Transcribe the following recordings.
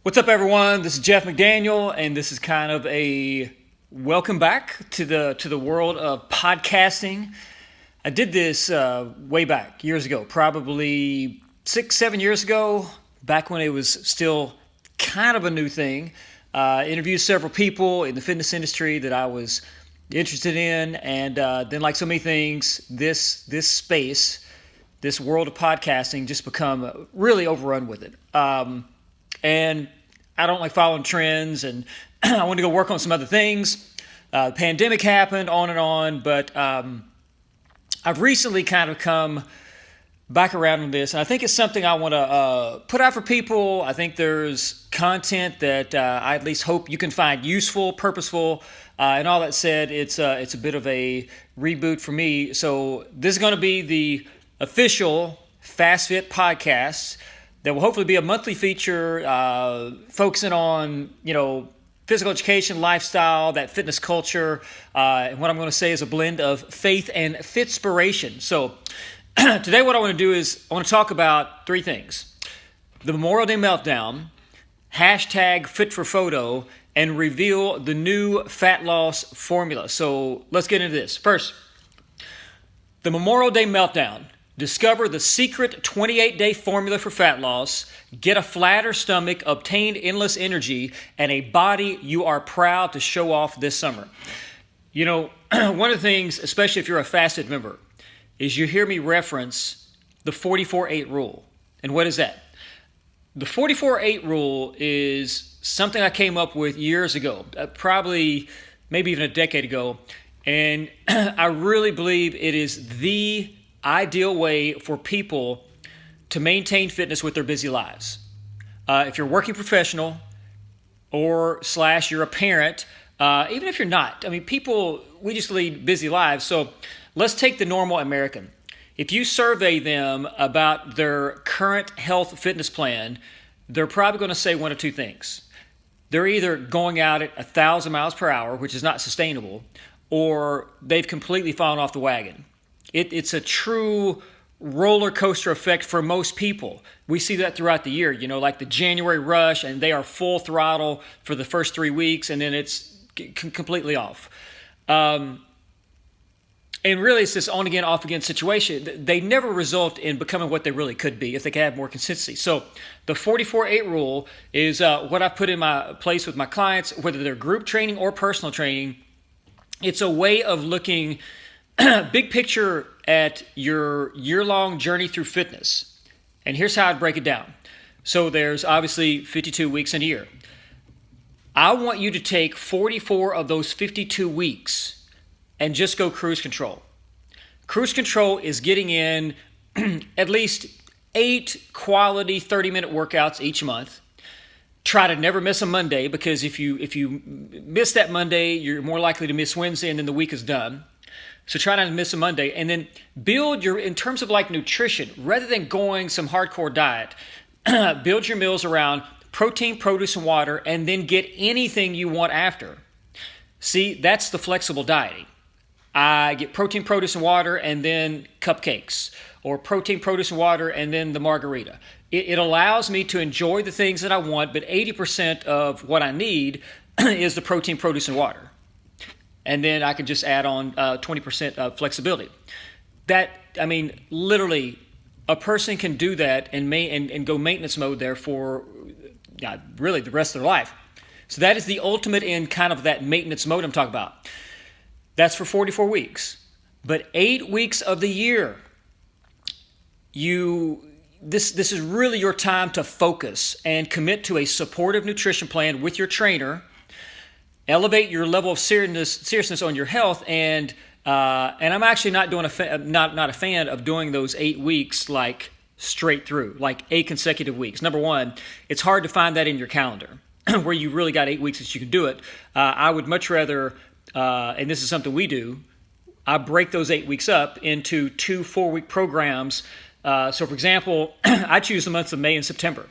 What's up, everyone? This is Jeff McDaniel, and this is kind of a welcome back to the world of podcasting. I did this way back years ago, probably 6-7 years ago, back when it was still kind of a new thing. Interviewed several people in the fitness industry that I was interested in, and then, like so many things, this space, this world of podcasting, just become really overrun with it. And I don't like following trends, and I want to go work on some other things. The pandemic happened, on, but I've recently kind of come back around on this, and I think it's something I want to put out for people. I think there's content that I at least hope you can find useful, purposeful, and all that said, it's a bit of a reboot for me. So this is going to be the official FastFit podcast that will hopefully be a monthly feature focusing on, physical education, lifestyle, that fitness culture. And what I'm going to say is a blend of faith and fitspiration. So today what I want to do is I want to talk about three things: the Memorial Day Meltdown, hashtag Fit for Photo, and reveal the new fat loss formula. So let's get into this. First, the Memorial Day Meltdown. Discover the secret 28-day formula for fat loss, get a flatter stomach, obtain endless energy, and a body you are proud to show off this summer. One of the things, especially if you're a FastFit member, is you hear me reference the 44-8 rule. And what is that? The 44-8 rule is something I came up with years ago, probably maybe even a decade ago, and I really believe it is the ideal way for people to maintain fitness with their busy lives. If you're a working professional or / you're a parent, even if you're not, we just lead busy lives. So let's take the normal American. If you survey them about their current health fitness plan, they're probably going to say one of two things. They're either going out at 1,000 miles per hour, which is not sustainable, or they've completely fallen off the wagon. It's a true roller coaster effect for most people. We see that throughout the year, like the January rush, and they are full throttle for the first 3 weeks, and then it's completely off. And really, it's this on-again, off-again situation. They never result in becoming what they really could be if they could have more consistency. So the 44-8 rule is what I've put in my place with my clients, whether they're group training or personal training. It's a way of looking big picture at your year-long journey through fitness. And here's how I'd break it down. So there's obviously 52 weeks in a year. I want you to take 44 of those 52 weeks and just go cruise control. Cruise control is getting in at least 8 quality 30-minute workouts each month. Try to never miss a Monday, because if you miss that Monday, you're more likely to miss Wednesday, and then the week is done. So try not to miss a Monday, and then build in terms of like nutrition, rather than going some hardcore diet, build your meals around protein, produce, and water, and then get anything you want after. See, that's the flexible dieting. I get protein, produce, and water, and then cupcakes, or protein, produce, and water, and then the margarita. It allows me to enjoy the things that I want, but 80% of what I need is the protein, produce, and water. And then I can just add on 20% flexibility. Literally, a person can do that and go maintenance mode there for really the rest of their life. So that is the ultimate in kind of that maintenance mode I'm talking about. That's for 44 weeks. But 8 weeks of the year, this is really your time to focus and commit to a supportive nutrition plan with your trainer. Elevate your level of seriousness on your health, and I'm actually not a fan of doing those 8 weeks like straight through, like 8 consecutive weeks. Number one, it's hard to find that in your calendar where you really got 8 weeks that you can do it. I would much rather, and this is something we do, I break those 8 weeks up into 2 4-week programs. So for example, I choose the months of May and September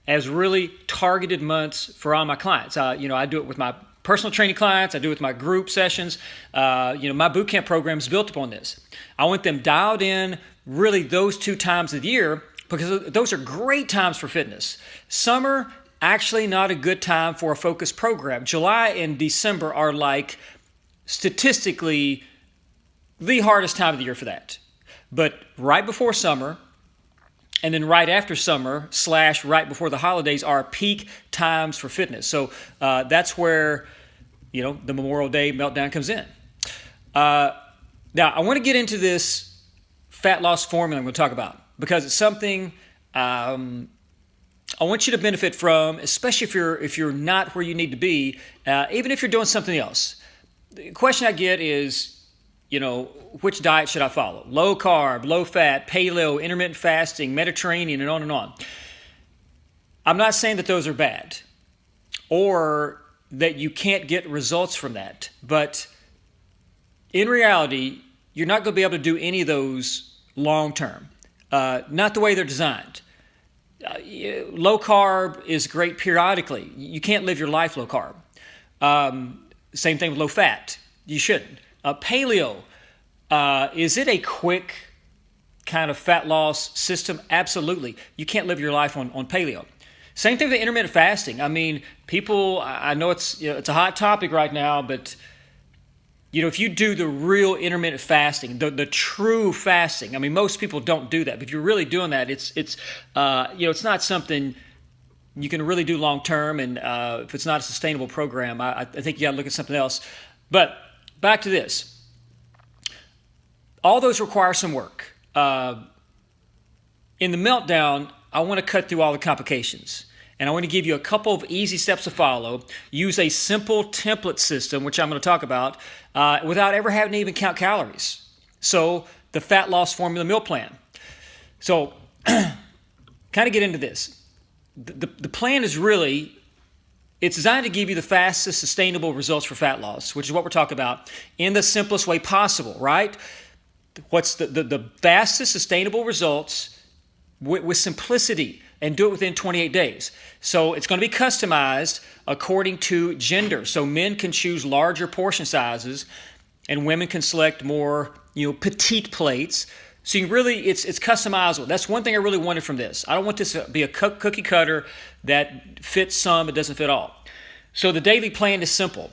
as really targeted months for all my clients. I do it with my personal training clients. I do it with my group sessions. My boot camp program is built upon this. I want them dialed in really those 2 times of the year, because those are great times for fitness. Summer actually not a good time for a focused program. July and December are like statistically the hardest time of the year for that. But right before summer and then right after summer / right before the holidays are peak times for fitness. So that's where, the Memorial Day Meltdown comes in. Now, I want to get into this fat loss formula I'm going to talk about because it's something I want you to benefit from, especially if you're not where you need to be, even if you're doing something else. The question I get is, which diet should I follow? Low carb, low fat, paleo, intermittent fasting, Mediterranean, and on and on. I'm not saying that those are bad or that you can't get results from that, but in reality, you're not going to be able to do any of those long term, not the way they're designed. Low carb is great periodically. You can't live your life low carb. Same thing with low fat. You shouldn't. Paleo, is it a quick kind of fat loss system? Absolutely. You can't live your life on paleo. Same thing with intermittent fasting. I mean, people, I know it's a hot topic right now, but if you do the real intermittent fasting, the true fasting, I mean, most people don't do that. But if you're really doing that, it's not something you can really do long term. And if it's not a sustainable program, I think you got to look at something else. But back to this. All those require some work. In the Meltdown, I want to cut through all the complications. And I want to give you a couple of easy steps to follow. Use a simple template system, which I'm going to talk about, without ever having to even count calories. So the fat loss formula meal plan. So kind of get into this. The plan is really, it's designed to give you the fastest sustainable results for fat loss, which is what we're talking about, in the simplest way possible, right? What's the fastest sustainable results with simplicity, and do it within 28 days. So it's going to be customized according to gender. So men can choose larger portion sizes and women can select more, petite plates. So you really, it's customizable. That's one thing I really wanted from this. I don't want this to be a cookie cutter that fits some, but doesn't fit all. So the daily plan is simple.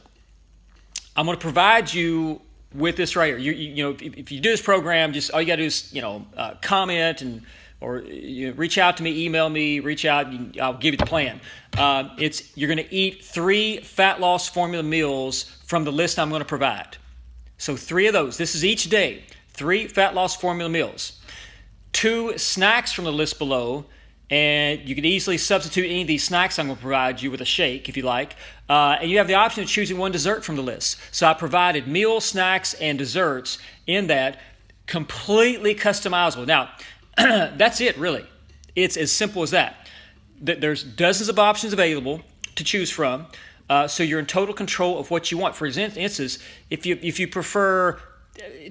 I'm going to provide you with this right here. If you do this program, just all you got to do is, comment or reach out to me, email me, reach out, I'll give you the plan. You're going to eat 3 fat loss formula meals from the list I'm going to provide. So 3 of those. This is each day. 3 fat loss formula meals. 2 snacks from the list below, and you can easily substitute any of these snacks I'm going to provide you with a shake if you like. And you have the option of choosing 1 dessert from the list. So I provided meals, snacks, and desserts in that, completely customizable. Now, that's it, really. It's as simple as that. There's dozens of options available to choose from, so you're in total control of what you want. For instance, if you prefer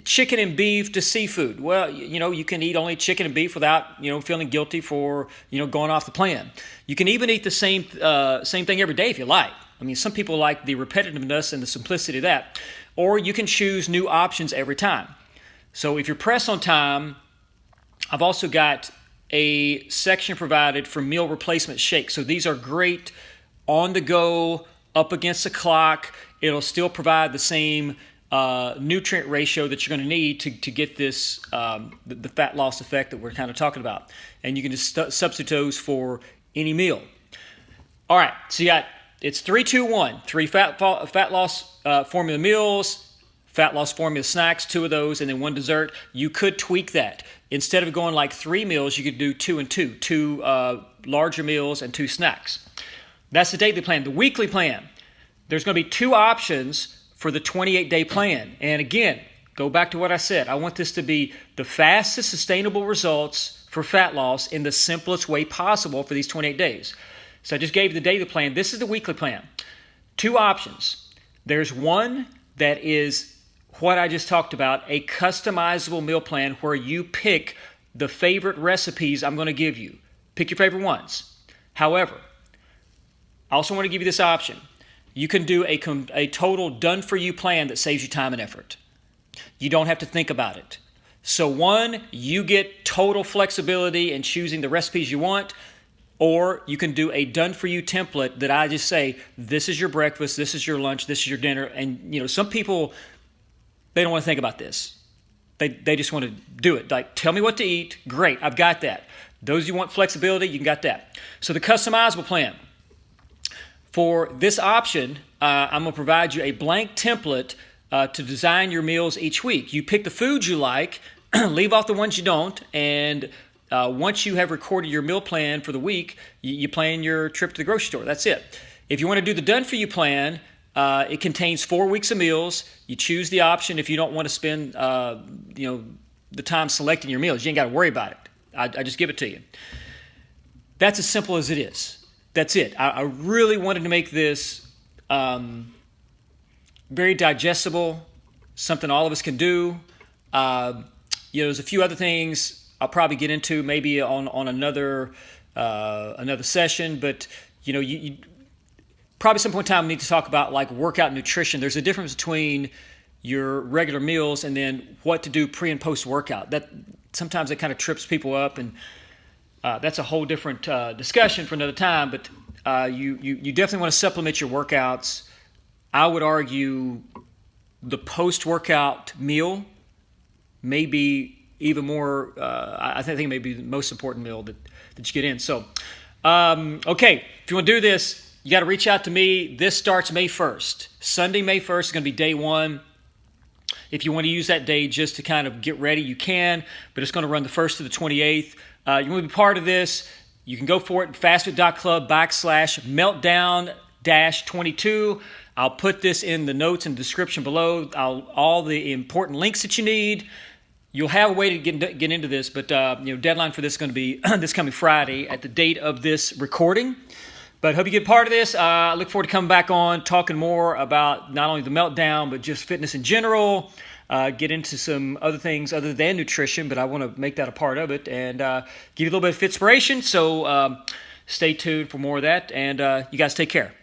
chicken and beef to seafood, well, you can eat only chicken and beef without feeling guilty for going off the plan. You can even eat the same thing every day if you like. I mean, some people like the repetitiveness and the simplicity of that, or you can choose new options every time. So if you're pressed on time, I've also got a section provided for meal replacement shakes. So these are great on the go, up against the clock. It'll still provide the same nutrient ratio that you're going to need to get this the fat loss effect that we're kind of talking about. And you can just substitute those for any meal. All right, so it's 3, 2, 1. 3 fat loss formula meals, fat loss formula snacks, 2 of those, and then 1 dessert. You could tweak that. Instead of going like 3 meals, you could do 2 and 2. 2 larger meals and 2 snacks. That's the daily plan. The weekly plan, there's going to be 2 options for the 28-day plan. And again, go back to what I said. I want this to be the fastest sustainable results for fat loss in the simplest way possible for these 28 days. So I just gave you the daily plan. This is the weekly plan. 2 options. There's one that is what I just talked about, a customizable meal plan where you pick the favorite recipes I'm going to give you. Pick your favorite ones. However, I also want to give you this option. You can do a total done-for-you plan that saves you time and effort. You don't have to think about it. So 1, you get total flexibility in choosing the recipes you want. Or you can do a done-for-you template that I just say, this is your breakfast, this is your lunch, this is your dinner. And, some people, they don't want to think about this. They just want to do it. Like, tell me what to eat. Great, I've got that. Those you want flexibility, you got that. So the customizable plan. For this option, I'm going to provide you a blank template to design your meals each week. You pick the foods you like, leave off the ones you don't, and once you have recorded your meal plan for the week, you plan your trip to the grocery store. That's it. If you want to do the done-for-you plan, it contains 4 weeks of meals. You choose the option if you don't want to spend the time selecting your meals. You ain't got to worry about it. I just give it to you. That's as simple as it is. That's it. I really wanted to make this very digestible, something all of us can do. There's a few other things I'll probably get into maybe on another session, but you probably some point in time we need to talk about like workout nutrition. There's a difference between your regular meals and then what to do pre and post workout. That sometimes it kind of trips people up, and that's a whole different discussion for another time. But you definitely want to supplement your workouts. I would argue the post workout meal may be even more, I think it may be the most important meal that you get in. So, okay, if you want to do this, you got to reach out to me. This starts May 1st. Sunday, May 1st is going to be day one. If you want to use that day just to kind of get ready, you can, but it's going to run the 1st to the 28th. You want to be part of this, you can go for it at fastfit.club/meltdown-22. I'll put this in the notes and description below, all the important links that you need. You'll have a way to get into this, but deadline for this is going to be this coming Friday at the date of this recording. But hope you get part of this. I look forward to coming back on, talking more about not only the meltdown, but just fitness in general. Get into some other things other than nutrition, but I want to make that a part of it and give you a little bit of inspiration. So stay tuned for more of that, and you guys take care.